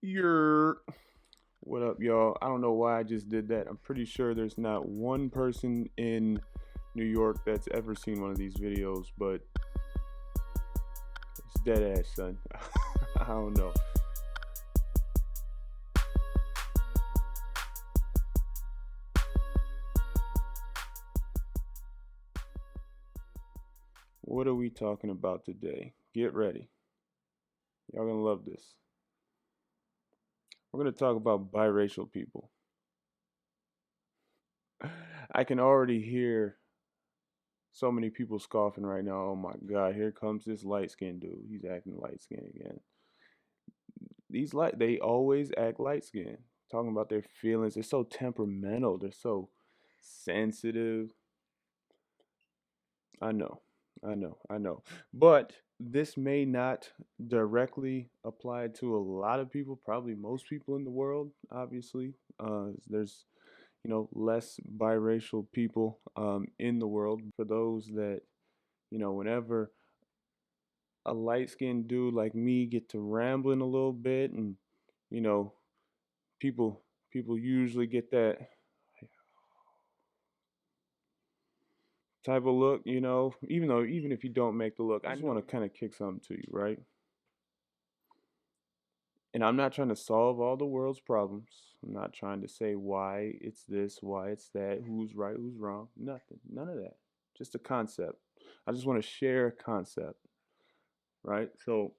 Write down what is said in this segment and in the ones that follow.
You're what up, y'all? I don't know why I just did that. I'm pretty sure there's not one person in New York that's ever seen one of these videos, but it's dead ass, son. I don't know. What are we talking about today? Get ready. Y'all gonna love this. We're gonna talk about biracial people. I can already hear so many people scoffing right now. Oh my God, here comes this light skinned dude. He's acting light skinned again. They always act light skinned, talking about their feelings. They're so temperamental. They're so sensitive. I know, I know. But this may not directly apply to a lot of people, probably most people in the world, obviously. There's, less biracial people in the world. For those that, whenever a light skinned dude like me get to rambling a little bit and, you know, people people usually get that type of look, even if you don't make the look, I just want to kind of kick something to you, right? And I'm not trying to solve all the world's problems. I'm not trying to say why it's this, why it's that, who's right, who's wrong. Nothing. None of that. Just a concept. I just want to share a concept, right? So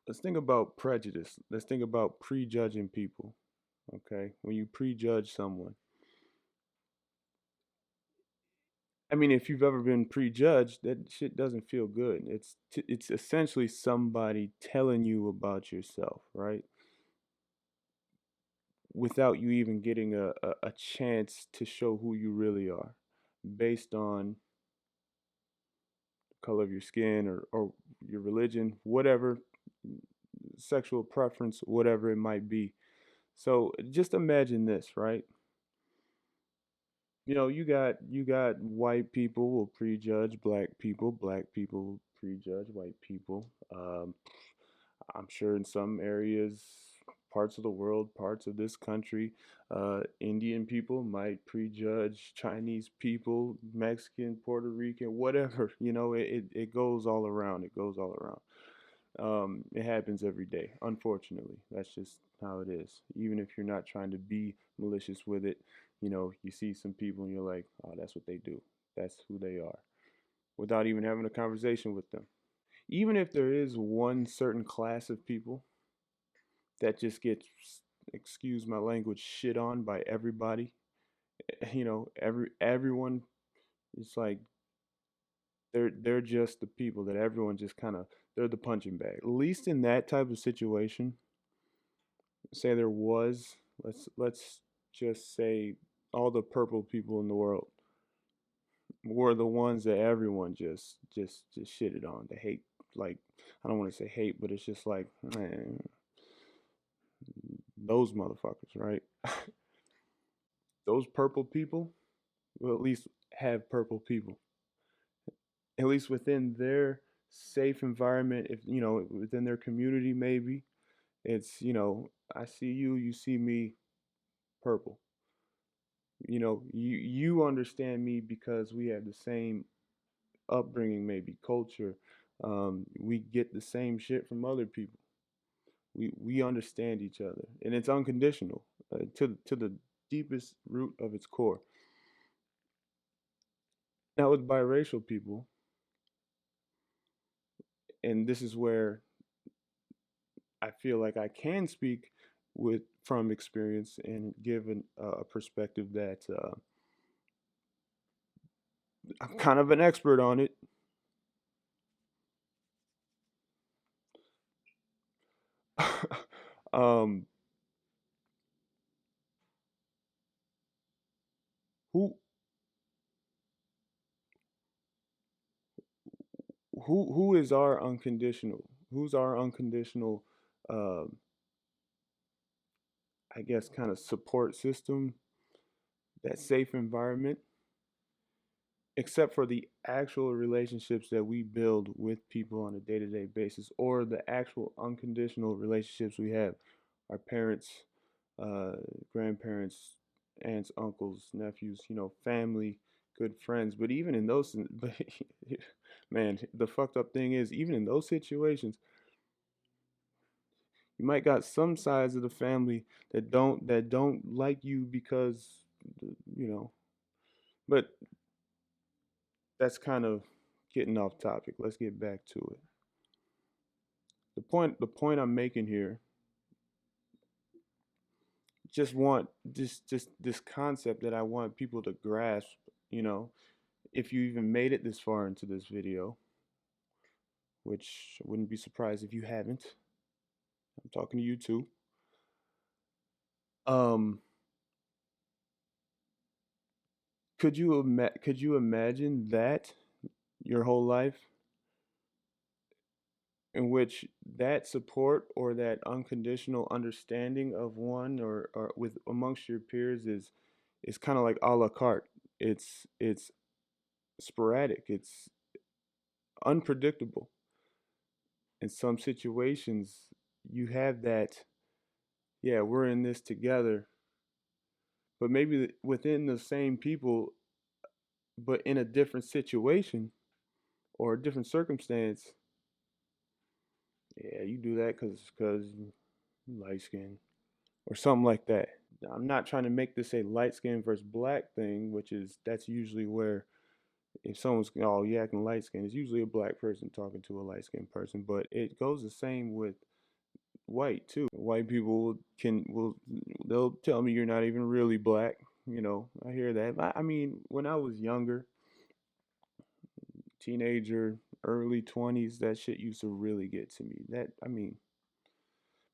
let's think about prejudice. Let's think about prejudging people, okay? When you prejudge someone, I mean, if you've ever been prejudged, that shit doesn't feel good. It's essentially somebody telling you about yourself, right? Without you even getting a chance to show who you really are, based on the color of your skin or your religion, whatever, sexual preference, whatever it might be. So just imagine this, right? You got white people will prejudge black people will prejudge white people. I'm sure in some areas, parts of the world, parts of this country, Indian people might prejudge Chinese people, Mexican, Puerto Rican, whatever. It goes all around. It goes all around. It happens every day, unfortunately. That's just how it is. Even if you're not trying to be malicious with it, you see some people and you're like, oh, that's what they do. That's who they are, without even having a conversation with them. Even if there is one certain class of people that just gets, excuse my language, shit on by everybody, everyone, it's like they're just the people that everyone just kind of, they're the punching bag. At least in that type of situation, say there was, let's just say all the purple people in the world were the ones that everyone just shitted on. The hate, like, I don't want to say hate, but it's just like, man, those motherfuckers, right? Those purple people will at least have purple people, at least within their safe environment. If within their community, maybe it's, I see you, you see me, purple. You understand me because we have the same upbringing, maybe culture. We get the same shit from other people. We understand each other, and it's unconditional, to the deepest root of its core. Now with biracial people, and this is where I feel like I can speak with from experience and give a perspective that I'm kind of an expert on it. um, who who is our unconditional? Who's our unconditional? Um, I guess kind of support system, that safe environment. except for the actual relationships that we build with people on a day-to-day basis, or the actual unconditional relationships we have, our parents, uh, grandparents, aunts, uncles, nephews, family, good friends. But even in those, but man, the fucked up thing is, even in those situations, you might got some sides of the family that don't like you because, you know. But that's kind of getting off topic. Let's get back to it. The point I'm making here, just this concept that I want people to grasp, you know, if you even made it this far into this video, which I wouldn't be surprised if you haven't. I'm talking to you too. Um could you imagine that your whole life, in which that support or that unconditional understanding of one, or with amongst your peers, is kind of like a la carte. It's sporadic. It's unpredictable. In some situations, you have that. Yeah, we're in this together, but maybe within the same people, but in a different situation or a different circumstance. Yeah, you do that because you light skin or something like that. I'm not trying to make this a light skin versus black thing, which is that's usually where, if someone's, oh, you acting light skin, it's usually a black person talking to a light skinned person. But it goes the same with white too. White people they'll tell me you're not even really black. I hear that. I mean, when I was younger, teenager, early 20s, that shit used to really get to me. That I mean,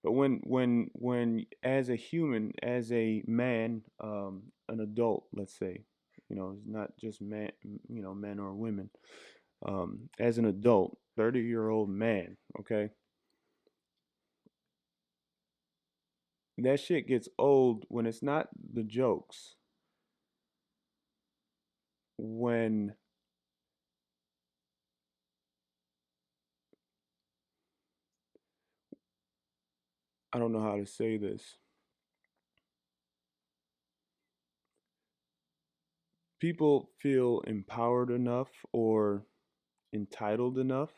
but when as a human, as a man, an adult, let's say, it's not just man, men or women. As an adult, 30-year-old man, okay, that shit gets old when it's not the jokes. When I don't know how to say this, people feel empowered enough or entitled enough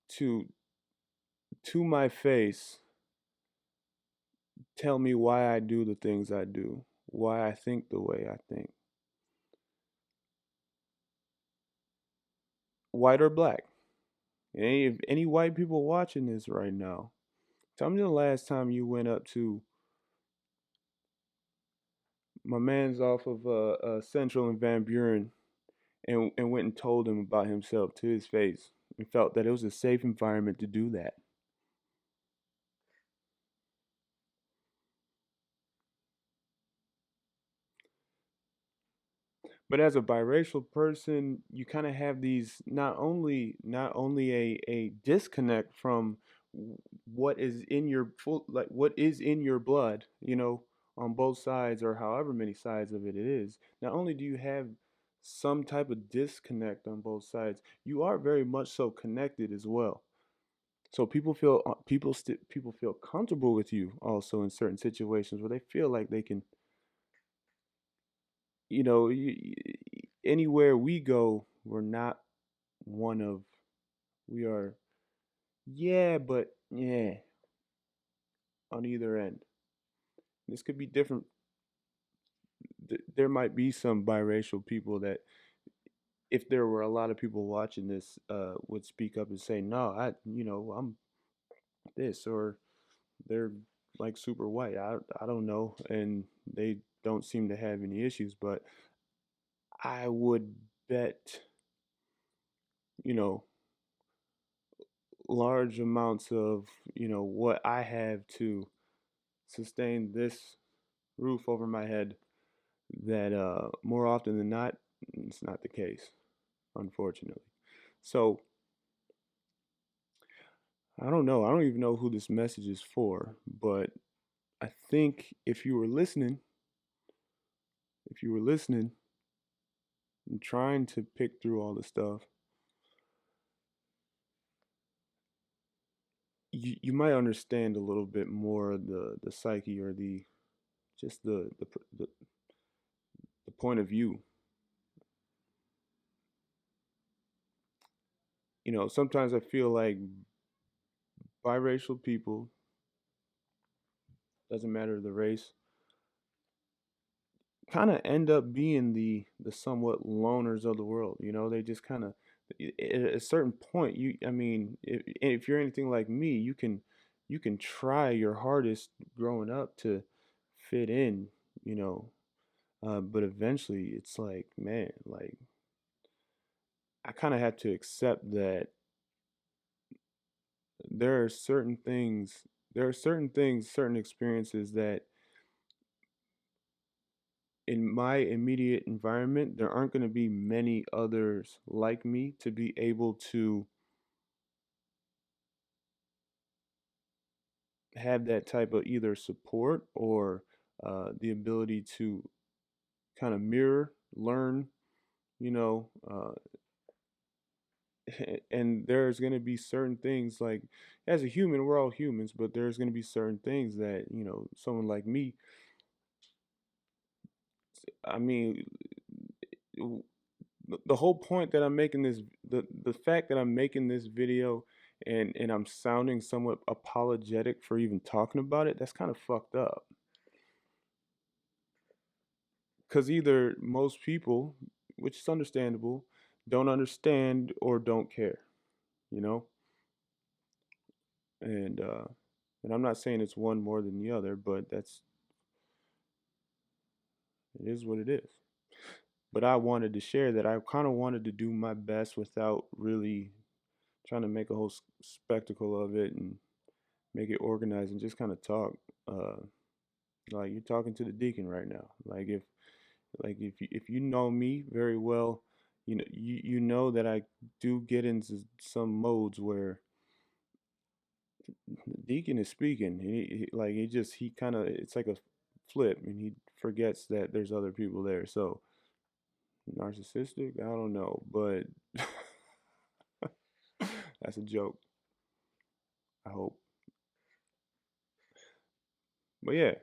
to my face tell me why I do the things I do, why I think the way I think, white or black. Any white people watching this right now, tell me the last time you went up to my man's off of Central and Van Buren, and went and told him about himself to his face and felt that it was a safe environment to do that. But as a biracial person, you kind of have these, not only a disconnect from what is in your full, like what is in your blood, on both sides, or however many sides of it is. Not only do you have some type of disconnect on both sides, you are very much so connected as well. So people feel comfortable with you also in certain situations where they feel like they can, anywhere we go, we're not one of, we are, yeah, but yeah, on either end. This could be different. There might be some biracial people that, if there were a lot of people watching this, would speak up and say, no, I'm this, or they're like super white. I don't know. And they don't seem to have any issues. But I would bet, you know, large amounts of, what I have to sustain this roof over my head, that more often than not, it's not the case, unfortunately. So I don't know. I don't even know who this message is for, but I think if you were listening, if you were listening and trying to pick through all the stuff, you might understand a little bit more of the psyche or the just the point of view. Sometimes I feel like biracial people, doesn't matter the race, kind of end up being the somewhat loners of the world. They just kind of at a certain point, I mean, if you're anything like me, you can try your hardest growing up to fit in, you know, but eventually it's like, man, like I kind of have to accept that there are certain things, certain experiences that in my immediate environment, there aren't going to be many others like me to be able to have that type of either support or the ability to kind of mirror, learn, you know, and there's going to be certain things like, as a human, we're all humans, but there's going to be certain things that, someone like me, I mean, the whole point that I'm making this, the fact that I'm making this video and I'm sounding somewhat apologetic for even talking about it, that's kind of fucked up. Because either most people, which is understandable, don't understand or don't care, you know? And I'm not saying it's one more than the other, but it is what it is. But I wanted to share that. I kind of wanted to do my best without really trying to make a whole spectacle of it and make it organized and just kind of talk. Uh, like you're talking to the deacon right now. Like if you know me very well, you know that I do get into some modes where the deacon is speaking. He kind of, it's like a flip, and he forgets that there's other people there. So narcissistic, I don't know, but that's a joke. I hope. But yeah,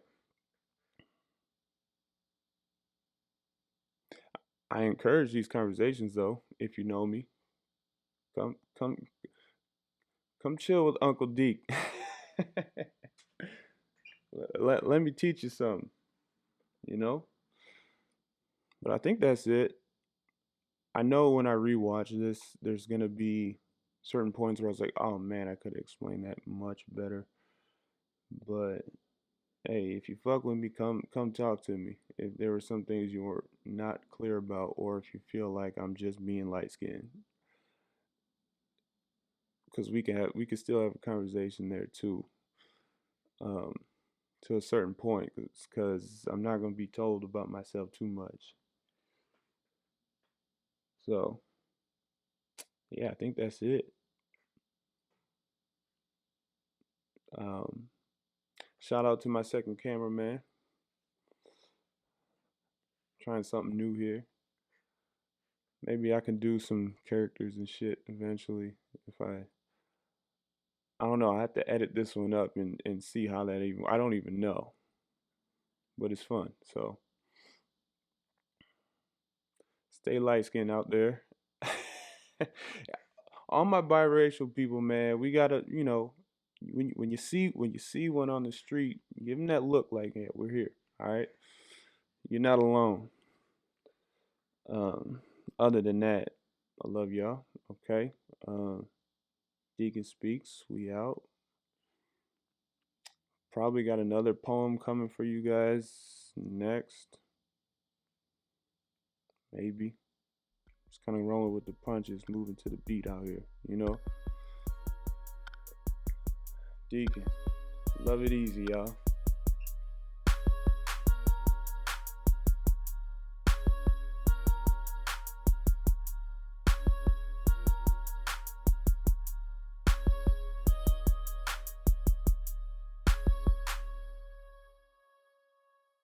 I encourage these conversations though. If you know me, come come come chill with Uncle Deke. Let me teach you something, you know? But I think that's it. I know when I rewatch this, there's gonna be certain points where I was like, oh man, I could explain that much better. But hey, if you fuck with me, come talk to me. If there were some things you were not clear about, or if you feel like I'm just being light skinned, because we can still have a conversation there too, um, to a certain point, because I'm not gonna be told about myself too much. So yeah, I think that's it. Um, Shout out to my second cameraman, trying something new here. Maybe I can do some characters and shit eventually if I don't know. I have to edit this one up and see how that even. I don't even know, but it's fun. So stay light skinned out there. All my biracial people, man, we gotta, when you see one on the street, give them that look like, yeah, we're here. All right, you're not alone. Um, Other than that, I love y'all. Okay. Um, Deacon speaks. We out. Probably got another poem coming for you guys next. Maybe. Just kind of rolling with the punches, moving to the beat out here. Deacon. Love it easy, y'all.